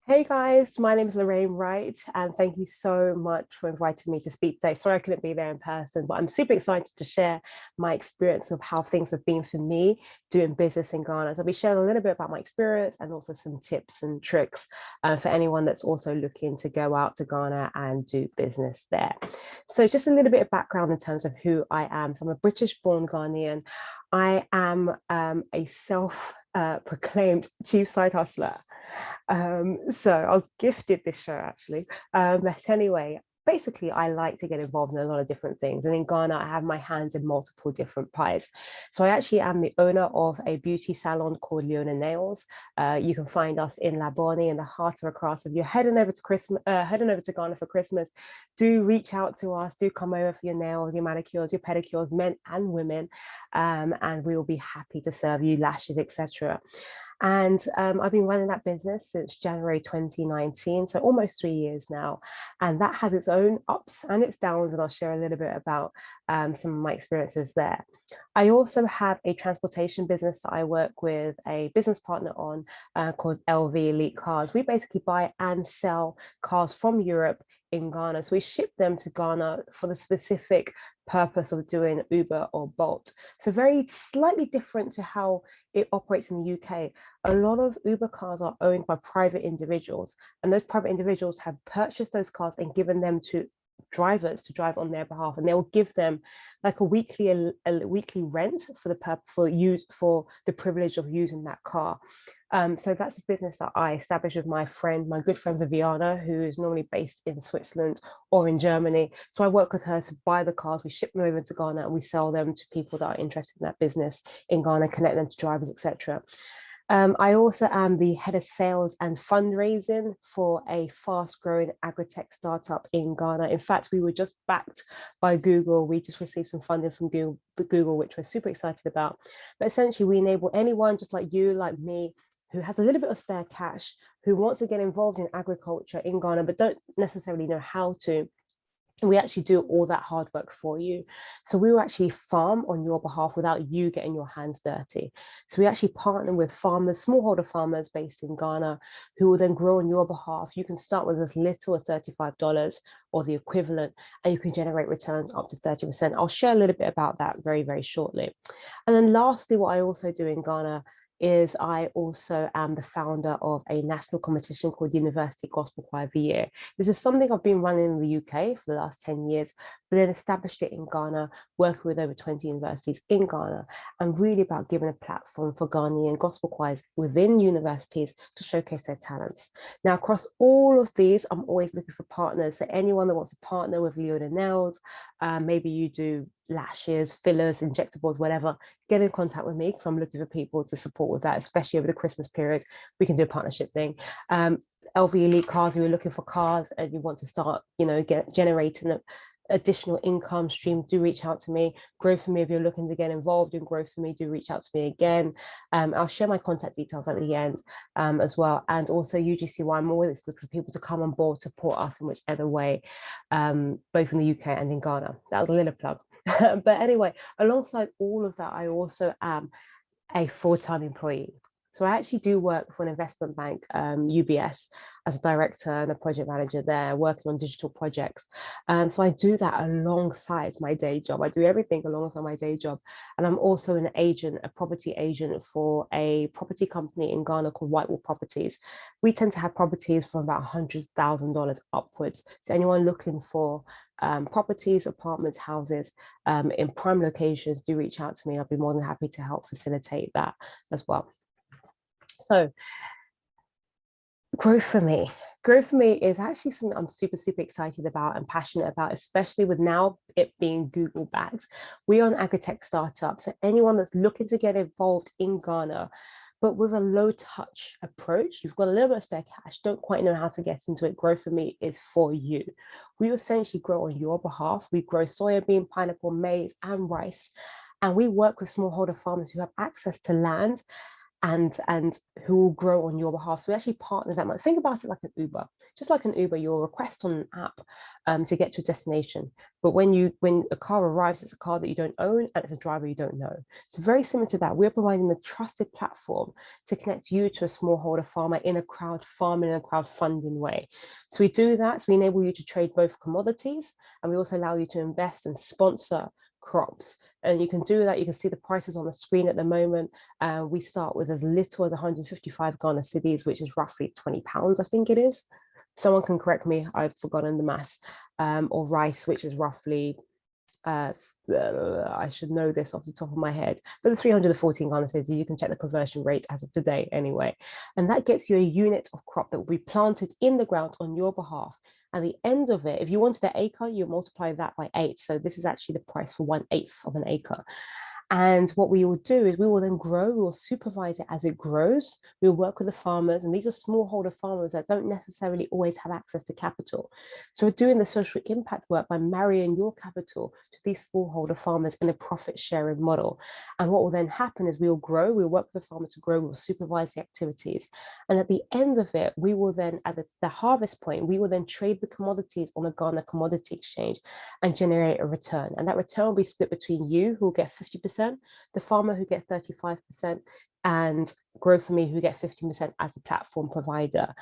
Hey guys, my name is Lorraine Wright, and thank you so much for inviting me to speak today. Sorry I couldn't be there in person, but I'm super excited to share my experience of how things have been for me doing business in Ghana. So I'll be sharing a little bit about my experience and also some tips and tricks for anyone that's also looking to go out to Ghana and do business there. So just a little bit of background in terms of who I am. So I'm a British-born Ghanaian. I am a self-proclaimed chief side hustler. So I was gifted this show actually. But anyway, basically, I like to get involved in a lot of different things. And in Ghana, I have my hands in multiple different pies. So I actually am the owner of a beauty salon called Leona Nails. You can find us in Laboni in the heart of Accra. So if you're heading over to Ghana for Christmas, do reach out to us. Do come over for your nails, your manicures, your pedicures, men and women, and we will be happy to serve you lashes, etc. And I've been running that business since January 2019, so almost 3 years now. And that has its own ups and its downs, and I'll share a little bit about some of my experiences there. I also have a transportation business that I work with a business partner on called LV Elite Cars. We basically buy and sell cars from Europe in Ghana. So we ship them to Ghana for the specific purpose of doing Uber or Bolt. So very slightly different to how it operates in the UK. A lot of Uber cars are owned by private individuals, and those private individuals have purchased those cars and given them to drivers to drive on their behalf, and they will give them like a weekly rent for the privilege of using that car. So that's a business that I established with my good friend Viviana, who is normally based in Switzerland or in Germany. So I work with her to buy the cars, we ship them over to Ghana, and we sell them to people that are interested in that business in Ghana, connect them to drivers, etc. I also am the head of sales and fundraising for a fast growing agri-tech startup in Ghana. In fact, we were just backed by Google. We just received some funding from Google, which we're super excited about. But essentially, we enable anyone just like you, like me, who has a little bit of spare cash, who wants to get involved in agriculture in Ghana, but don't necessarily know how to. We actually do all that hard work for you. So we will actually farm on your behalf without you getting your hands dirty. So we actually partner with farmers, smallholder farmers based in Ghana, who will then grow on your behalf. You can start with as little as $35 or the equivalent, and you can generate returns up to 30%. I'll share a little bit about that very, very shortly. And then lastly, what I also do in Ghana is I also am the founder of a national competition called University Gospel Choir VA. This is something I've been running in the UK for the last 10 years, but then established it in Ghana, working with over 20 universities in Ghana, and really about giving a platform for Ghanaian gospel choirs within universities to showcase their talents. Now, across all of these, I'm always looking for partners. So anyone that wants to partner with Leona Nails, maybe you do lashes, fillers, injectables, whatever, get in contact with me because I'm looking for people to support with that, especially over the Christmas period. We can do a partnership thing. LV Elite Cars, you're looking for cars and you want to start, generating additional income stream, do reach out to me. Grow for me, if you're looking to get involved in Grow for me, do reach out to me again. I'll share my contact details at the end as well. And also UGCY, I'm always looking for people to come on board, support us in whichever way, both in the UK and in Ghana. That was a little plug. But anyway, alongside all of that, I also am a full-time employee. So I actually do work for an investment bank, UBS, as a director and a project manager there, working on digital projects. So I do that alongside my day job. I do everything alongside my day job. And I'm also an agent, a property agent for a property company in Ghana called Whitewall Properties. We tend to have properties from about $100,000 upwards. So anyone looking for properties, apartments, houses in prime locations, do reach out to me. I'll be more than happy to help facilitate that as well. So growth for me. Growth for me is actually something I'm super, super excited about and passionate about, especially with now it being Google backed. We are an agri-tech startup. So anyone that's looking to get involved in Ghana, but with a low touch approach, you've got a little bit of spare cash, don't quite know how to get into it, Grow for me is for you. We essentially grow on your behalf. We grow soybean, pineapple, maize, and rice. And we work with smallholder farmers who have access to land and who will grow on your behalf. So we actually partner that much. Think about it like an Uber. Just like an Uber, you'll request on an app to get to a destination. But when a car arrives, it's a car that you don't own and it's a driver you don't know. So very similar to that, we're providing the trusted platform to connect you to a smallholder farmer in a crowdfunding way. So we do that. So we enable you to trade both commodities, and we also allow you to invest and sponsor crops. And you can do that. You can see the prices on the screen at the moment. We start with as little as 155 Ghana cedis, which is roughly £20, I think it is. Someone can correct me, I've forgotten the maths. Or rice, which is roughly, I should know this off the top of my head, but the 314 Ghana cedis, you can check the conversion rate as of today anyway. And that gets you a unit of crop that will be planted in the ground on your behalf. At the end of it, if you wanted an acre, you multiply that by 8. So this is actually the price for 1/8 of an acre. And what we will do is we will then grow, we will supervise it as it grows. We'll work with the farmers, and these are smallholder farmers that don't necessarily always have access to capital. So we're doing the social impact work by marrying your capital to these smallholder farmers in a profit sharing model. And what will then happen is we will grow, we'll work with the farmer to grow, we'll supervise the activities. And at the end of it, we will then, at the harvest point, we will then trade the commodities on a Ghana commodity exchange and generate a return. And that return will be split between you, who will get 50%, the farmer who get 35%, and Grow For Me who get 15% as a platform provider.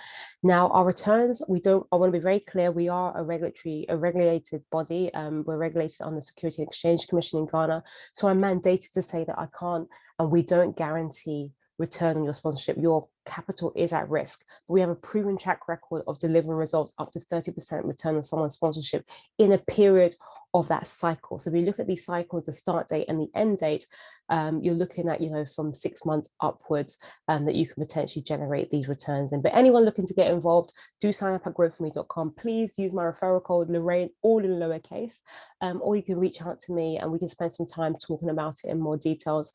Now, our returns, I want to be very clear, we are a regulated body. We're regulated on the Security and Exchange Commission in Ghana. So I'm mandated to say that I can't, and we don't guarantee return on your sponsorship. Your capital is at risk. We have a proven track record of delivering results up to 30% return on someone's sponsorship in a period of that cycle. So if you look at these cycles, the start date and the end date, you're looking at, from 6 months upwards that you can potentially generate these returns in. But anyone looking to get involved, do sign up at growforme.com. Please use my referral code Lorraine, all in lowercase, or you can reach out to me and we can spend some time talking about it in more details.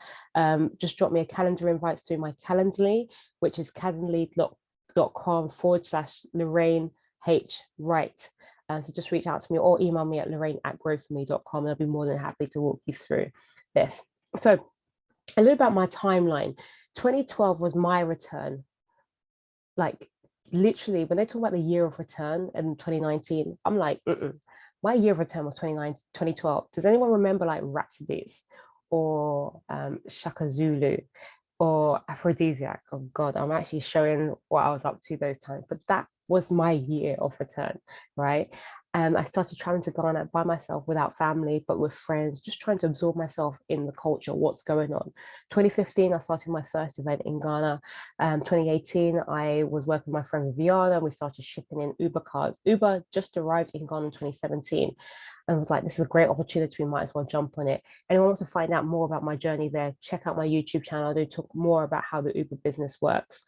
Just drop me a calendar invite through my Calendly, which is calendly.com/Lorraine H. Wright. So just reach out to me or email me at lorraine@growforme.com, and I'll be more than happy to walk you through this. So a little about my timeline. 2012 was my return. Like literally, when they talk about the year of return in 2019, I'm like, my year of return was 2012. Does anyone remember like Rhapsodies or Shaka Zulu or Aphrodisiac? Oh God, I'm actually showing what I was up to those times, but that was my year of return, right? I started traveling to Ghana by myself, without family, but with friends, just trying to absorb myself in the culture, what's going on. 2015, I started my first event in Ghana. 2018, I was working with my friend Viviana, and we started shipping in Uber cars. Uber just arrived in Ghana in 2017. And was like, this is a great opportunity, we might as well jump on it. Anyone wants to find out more about my journey there, check out my YouTube channel. I do talk more about how the Uber business works.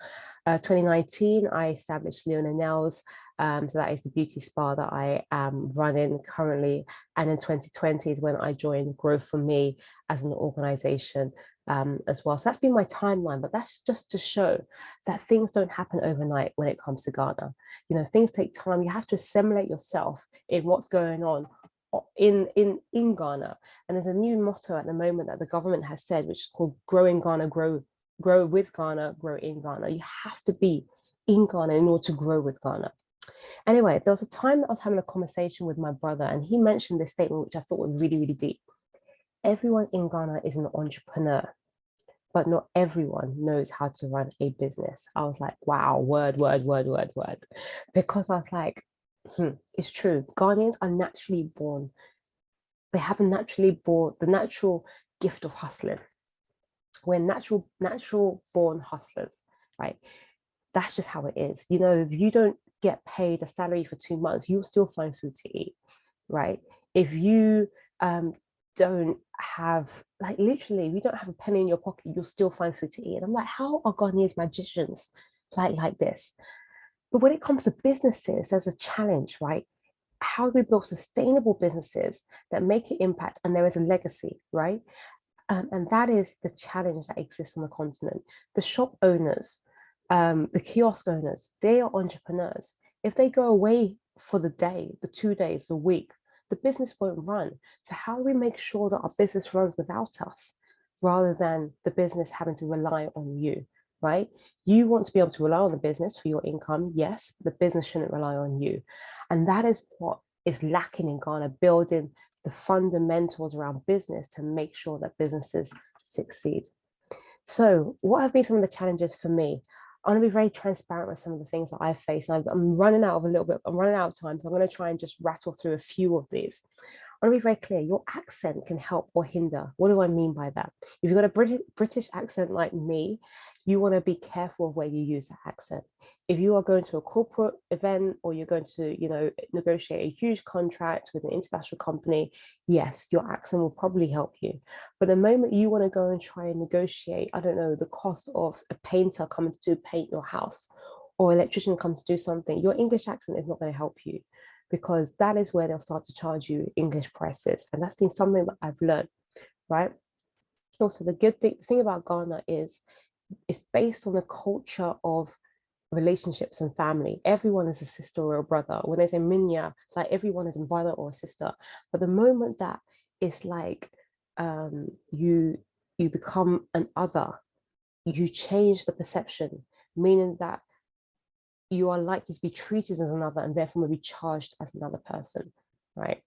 2019, I established Leona Nails. So that is the beauty spa that I am running currently. And in 2020 is when I joined Grow For Me as an organization as well. So that's been my timeline, but that's just to show that things don't happen overnight when it comes to Ghana. Things take time. You have to assimilate yourself in what's going on in Ghana. And there's a new motto at the moment that the government has said, which is called Grow in Ghana, grow with Ghana, grow in Ghana. You have to be in Ghana in order to grow with Ghana. Anyway, there was a time that I was having a conversation with my brother, and he mentioned this statement, which I thought was really, really deep. Everyone in Ghana is an entrepreneur, but not everyone knows how to run a business. I was like, wow, word. Because I was like, it's true. Ghanaians are naturally born. They have the natural gift of hustling. We're natural born hustlers, right? That's just how it is. If you don't get paid a salary for 2 months, you'll still find food to eat, right? If you don't have, like literally, if you don't have a penny in your pocket, you'll still find food to eat. And I'm like, how are Ghanaians magicians like this? But when it comes to businesses, there's a challenge, right? How do we build sustainable businesses that make an impact and there is a legacy, right? And that is the challenge that exists on the continent. The shop owners, the kiosk owners, they are entrepreneurs. If they go away for the day, the 2 days, a week, the business won't run. So how do we make sure that our business runs without us, rather than the business having to rely on you, right? You want to be able to rely on the business for your income, yes, the business shouldn't rely on you. And that is what is lacking in Ghana, building the fundamentals around business to make sure that businesses succeed. So what have been some of the challenges for me? I'm going to be very transparent with some of the things that I've faced. I'm running out of a little bit, I'm running out of time. So I'm going to try and just rattle through a few of these. I want to be very clear, your accent can help or hinder. What do I mean by that? If you've got a British accent like me, you want to be careful of where you use that accent. If you are going to a corporate event or you're going to, negotiate a huge contract with an international company, yes, your accent will probably help you. But the moment you want to go and try and negotiate, I don't know, the cost of a painter coming to paint your house or electrician comes to do something, your English accent is not going to help you, because that is where they'll start to charge you English prices. And that's been something that I've learned, right? Also, the thing about Ghana is it's based on the culture of relationships and family. Everyone is a sister or a brother. When they say minya, like everyone is a brother or a sister. But the moment that it's like you become an other, you change the perception, meaning that you are likely to be treated as another and therefore will be charged as another person, right?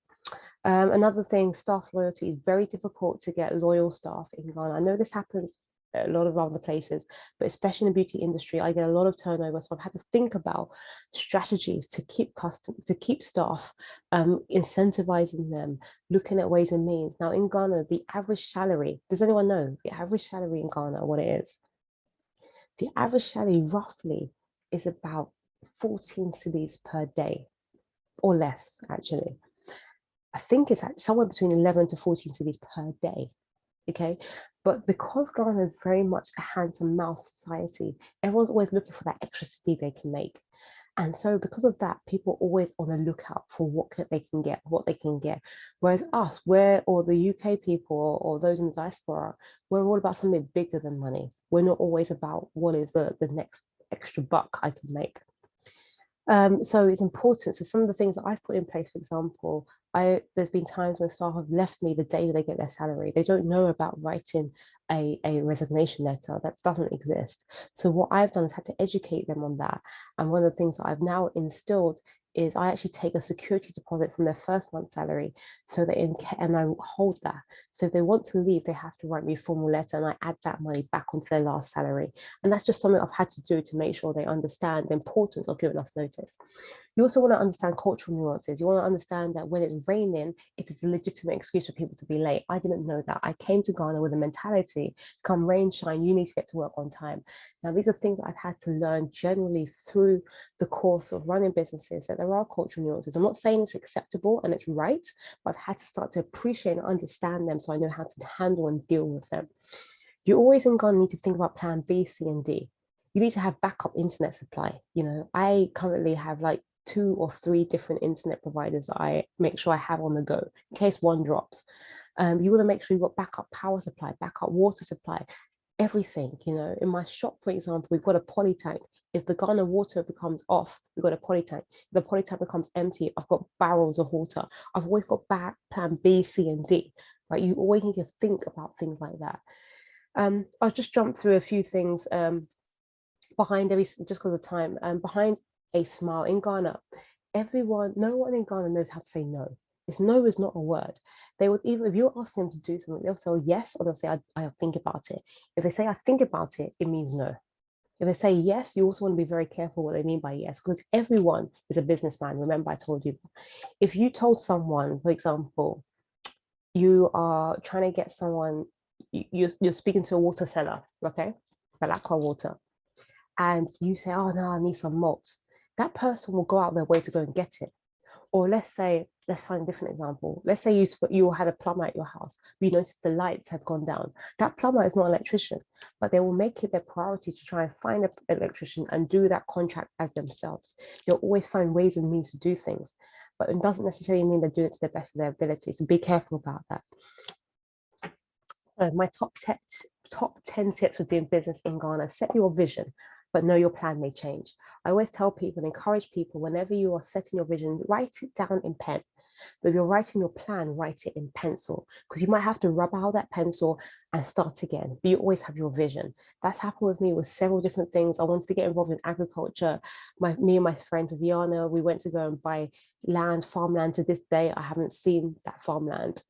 Another thing, staff loyalty is very difficult to get loyal staff in Ghana. I know this happens a lot of other places, but especially in the beauty industry, I get a lot of turnover. So I've had to think about strategies to keep staff, incentivizing them, looking at ways and means. Now in Ghana, the average salary, does anyone know the average salary in Ghana, what it is? The average salary roughly is about 14 cedis per day, or less actually. I think it's somewhere between 11 to 14 cedis per day. Okay, but because Ghana is very much a hand-to-mouth society, everyone's always looking for that extra cedi they can make. And so because of that, people are always on the lookout for what they can get. Whereas us, or the UK people or those in the diaspora, we're all about something bigger than money. We're not always about what is the next extra buck I can make. So it's important. So some of the things that I've put in place, for example, there's been times when staff have left me the day that they get their salary. They don't know about writing a resignation letter. That doesn't exist. So what I've done is had to educate them on that. And one of the things that I've now instilled is I actually take a security deposit from their first month's salary, so that and I hold that. So if they want to leave, they have to write me a formal letter, and I add that money back onto their last salary. And that's just something I've had to do to make sure they understand the importance of giving us notice. You also want to understand cultural nuances. You want to understand that when it's raining, it is a legitimate excuse for people to be late. I didn't know that. I came to Ghana with a mentality, come rain, shine, you need to get to work on time. Now, these are things that I've had to learn generally through the course of running businesses, that there are cultural nuances. I'm not saying it's acceptable and it's right, but I've had to start to appreciate and understand them so I know how to handle and deal with them. You always in Ghana need to think about plan B, C, and D. You need to have backup internet supply. I currently have like 2 or 3 different internet providers that I make sure I have on the go in case one drops. You want to make sure you've got backup power supply, backup water supply, everything. In my shop, for example, we've got a poly tank. If the Ghana water becomes off, we've got a poly tank. If the poly tank becomes empty, I've got barrels of water. I've always got plan B, C, and D. Right? You always need to think about things like that. I'll just jump through a few things behind just because of time. Behind a smile in Ghana, no one in Ghana knows how to say no. No is not a word. They would either, if you're asking them to do something, they'll say yes, or they'll say, I'll think about it. If they say, I think about it, it means no. If they say yes, you also want to be very careful what they mean by yes, because everyone is a businessman. Remember, I told you. If you told someone, for example, you are trying to get someone, you're speaking to a water seller, okay, for aqua water, and you say, oh no, I need some malt. That person will go out their way to go and get it. Or let's find a different example. Let's say you had a plumber at your house, but you noticed the lights have gone down. That plumber is not an electrician, but they will make it their priority to try and find an electrician and do that contract as themselves. They'll always find ways and means to do things, but it doesn't necessarily mean they're doing it to the best of their ability. So be careful about that. So my top 10 tips for doing business in Ghana: set your vision, but know your plan may change. I always tell people and encourage people, whenever you are setting your vision, write it down in pen. But if you're writing your plan, write it in pencil, because you might have to rub out that pencil and start again, but you always have your vision. That's happened with me with several different things. I wanted to get involved in agriculture. Me and my friend Viviana, we went to go and buy land, farmland. To this day, I haven't seen that farmland,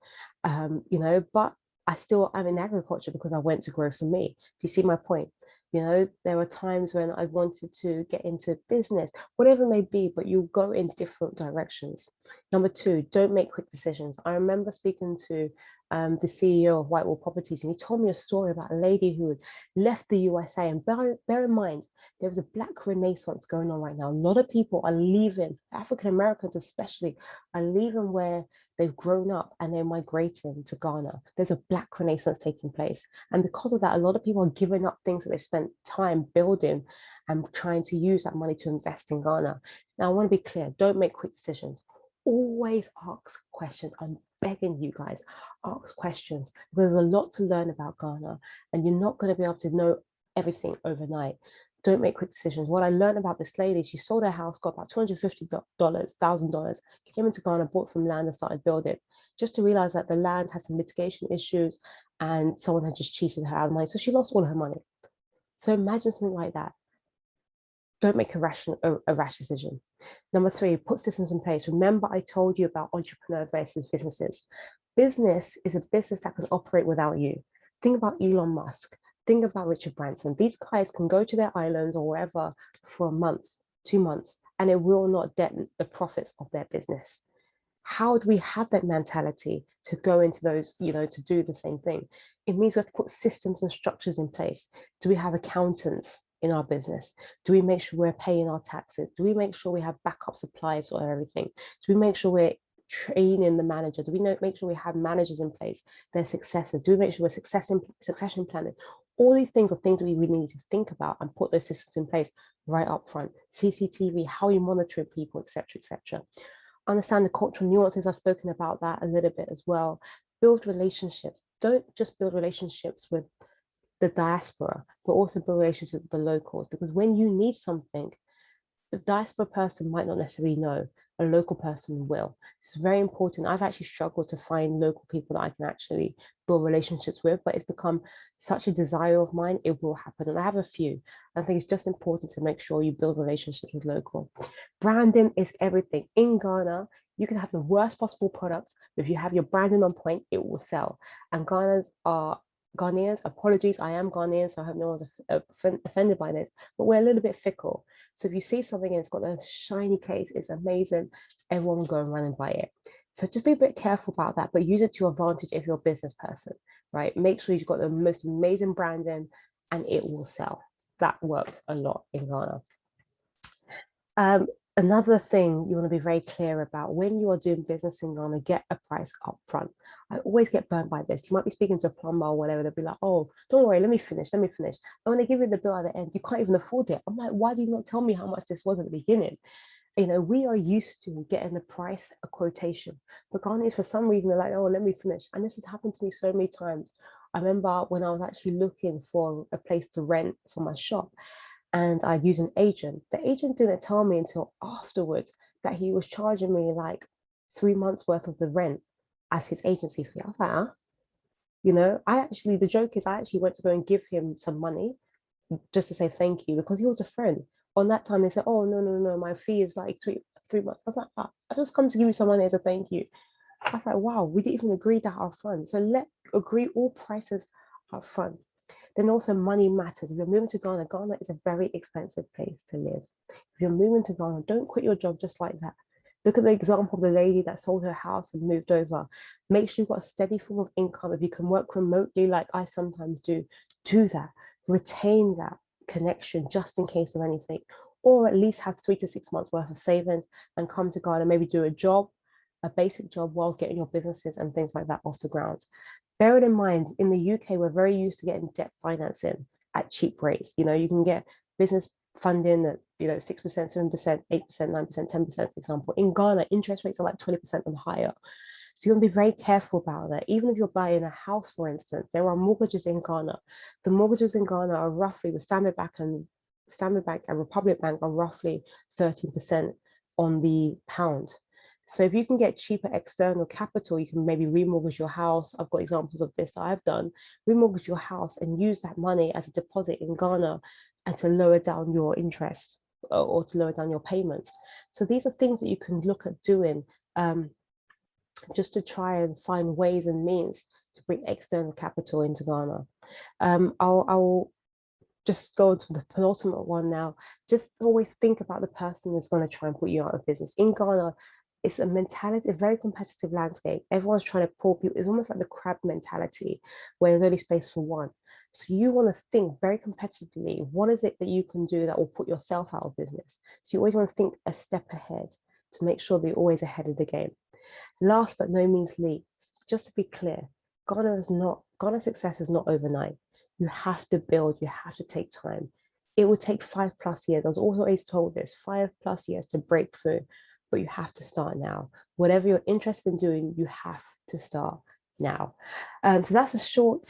but I'm in agriculture because I went to grow for me. Do you see my point? There were times when I wanted to get into business, whatever it may be, but you go in different directions. Number two, don't make quick decisions. I remember speaking to the CEO of Whitewall Properties, and he told me a story about a lady who had left the USA. And bear in mind, there was a Black Renaissance going on right now. A lot of people are leaving, African Americans especially, are leaving where they've grown up and they're migrating to Ghana. There's a Black Renaissance taking place. And because of that, a lot of people are giving up things that they've spent time building and trying to use that money to invest in Ghana. Now, I want to be clear, don't make quick decisions. Always ask questions. I'm begging you guys, ask questions, because there's a lot to learn about Ghana and you're not going to be able to know everything overnight. Don't make quick decisions. What I learned about this lady, she sold her house, got about $250,000, came into Ghana, bought some land and started building, just to realize that the land had some litigation issues and someone had just cheated her out of money. So she lost all her money. So imagine something like that. Don't make a rash decision. Number three, put systems in place. Remember, I told you about entrepreneur versus businesses. Business is a business that can operate without you. Think about Elon Musk. Think about Richard Branson. These guys can go to their islands or wherever for a month, 2 months, and it will not dent the profits of their business. How do we have that mentality to go into those, to do the same thing? It means we have to put systems and structures in place. Do we have accountants in our business? Do we make sure we're paying our taxes? Do we make sure we have backup supplies for everything? Do we make sure we're training the manager? Do we make sure we have managers in place, their successors? Do we make sure we're succession planning? All these things are things we really need to think about and put those systems in place right up front. CCTV, how you monitor people, etc., etc. Understand the cultural nuances. I've spoken about that a little bit as well. Build relationships. Don't just build relationships with the diaspora, but also build relationships with the locals, because when you need something, the diaspora person might not necessarily know, a local person will. It's very important. I've actually struggled to find local people that I can actually build relationships with, but it's become such a desire of mine. It will happen. And I have a few. I think it's just important to make sure you build relationships with local. Branding is everything. In Ghana, you can have the worst possible products, but if you have your branding on point, it will sell. And Ghanaians, apologies, I am Ghanaian, so I hope no one's offended by this, but we're a little bit fickle. So if you see something and it's got a shiny case, it's amazing, everyone will go and run and buy it. So just be a bit careful about that, but use it to your advantage if you're a business person, right? Make sure you've got the most amazing branding and it will sell. That works a lot in Ghana. Another thing you want to be very clear about when you are doing business in Ghana, get a price up front. I always get burned by this. You might be speaking to a plumber or whatever, they'll be like, oh, don't worry, let me finish. And when they give you the bill at the end, you can't even afford it. I'm like, why do you not tell me how much this was at the beginning? We are used to getting the price, a quotation. But Ghanaians, for some reason, they're like, oh, let me finish. And this has happened to me so many times. I remember when I was actually looking for a place to rent for my shop, and I'd use an agent. The agent didn't tell me until afterwards that he was charging me like 3 months worth of the rent as his agency fee. I was like, huh? The joke is I actually went to go and give him some money just to say thank you because he was a friend. On that time, they said, oh, no, my fee is like three months. I was like, ah, I just come to give you some money as a thank you. I was like, wow, we didn't even agree that up front. So let's agree all prices up front. Then also money matters. If you're moving to Ghana, Ghana is a very expensive place to live. If you're moving to Ghana, don't quit your job just like that. Look at the example of the lady that sold her house and moved over. Make sure you've got a steady form of income. If you can work remotely like I sometimes do that. Retain that connection just in case of anything. Or at least have 3 to 6 months worth of savings and come to Ghana, maybe do a basic job while getting your businesses and things like that off the ground. Bear it in mind, in the UK, we're very used to getting debt financing at cheap rates. You can get business funding at 6%, 7%, 8%, 9%, 10%, for example. In Ghana, interest rates are like 20% and higher. So you want to be very careful about that. Even if you're buying a house, for instance, there are mortgages in Ghana. The mortgages in Ghana are roughly, with Standard Bank and Republic Bank are roughly 13% on the pound. So if you can get cheaper external capital, you can maybe remortgage your house. I've got examples of this I've done. Remortgage your house and use that money as a deposit in Ghana and to lower down your interest or to lower down your payments. So these are things that you can look at doing just to try and find ways and means to bring external capital into Ghana. I'll just go to the penultimate one now. Just always think about the person who's going to try and put you out of business. In Ghana, it's a mentality, a very competitive landscape. Everyone's trying to pull people. It's almost like the crab mentality, where there's only space for one. So you want to think very competitively, what is it that you can do that will put yourself out of business? So you always want to think a step ahead to make sure that you're always ahead of the game. Last but no means least, just to be clear, Ghana's success is not overnight. You have to build, you have to take time. It will take 5+ years. I was always told this, 5+ years to break through, but you have to start now. Whatever you're interested in doing, you have to start now. So that's a short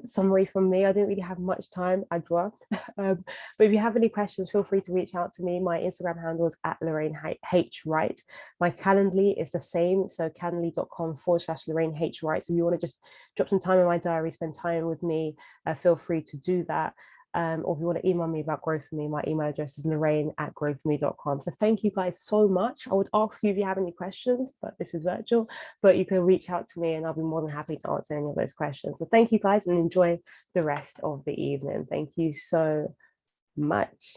summary from me. I didn't really have much time, I draw. But if you have any questions, feel free to reach out to me. My Instagram handle is @Lorraine H Wright. My Calendly is the same, so calendly.com/Lorraine H Wright. So if you want to just drop some time in my diary, spend time with me, feel free to do that. Or if you want to email me about Growth For Me, my email address is lorraine@growthforme.com. So thank you guys so much. I would ask you if you have any questions, but this is virtual, but you can reach out to me and I'll be more than happy to answer any of those questions. So thank you guys and enjoy the rest of the evening. Thank you so much.